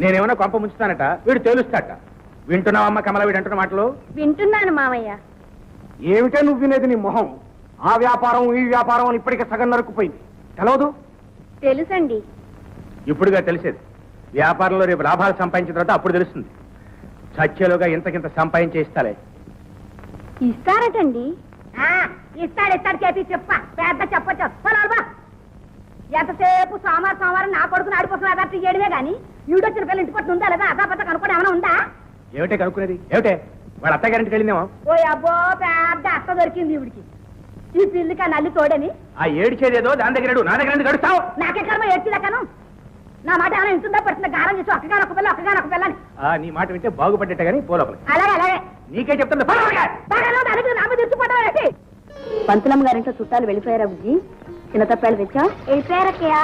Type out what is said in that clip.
నేనేమన్నా కొంప ముంచుతానట, వీడు తేలుస్తాట. వింటున్నావమ్మ కమల వీడు అంటున్న మాటలు? వింటున్నాను మావయ్య. ఏమిటో నువ్వు వినేది? నీ మొహం ఆ వ్యాపారం ఈ వ్యాపారం అని ఇప్పటికే సగం నరుకుపోయింది. తెలవదు? తెలుసండి. ఇప్పుడుగా తెలిసేది. వ్యాపారంలో రేపు లాభాలు సంపాదించిన తర్వాత అప్పుడు తెలుస్తుంది. చచ్చేలోగా ఇంతకింత సంపాదించే ఇస్తాలే. ఇస్తారటండి. ఇస్తాడు చేతి చెప్ప పెద్ద చెప్పొచ్చు. ఎంతసేపు సోమవారం నా కొడుకుని ఆడిపోతున్నా అదర్తి చేయడమే గాని ఈడొచ్చిన పిల్లలు ఇంటి పట్టు ఉందా లేదా అదాపత్త కనుక్కోవడం ఏమైనా ఉందా? ఏమిటే కనుక్కునేది? ఏమిటే వాళ్ళ అత్తగారింటికి వెళ్ళిందేమో. ఓ అబ్బో పెద్ద అత్త దొరికింది ఈవిడికి. ఈ పిల్లికి ఆ నల్లి తోడని ఆ ఏడిచేదేదో దాని దగ్గర నా దగ్గర గడుస్తావు. నాకెక్కడమో ఏడ్చిదక్కను. నా మాట ఏమైనా ఇంటుందా పడుతుందా? గారం చేసి ఒక్కగానొక్క పిల్ల ఒక్కగానొక్క పిల్లని. నీ మాట వింటే బాగుపడ్డట్టే గానీ పోలోపలి. అలాగే అలాగే నీకే చెప్తుంది. పంతులమ్మ గారింట్లో చుట్టాలు వెళ్ళిపోయారా బుజ్జి? చిన్న తప్పాలు తెచ్చా? వెళ్ళిపోయారక్కయ్యా.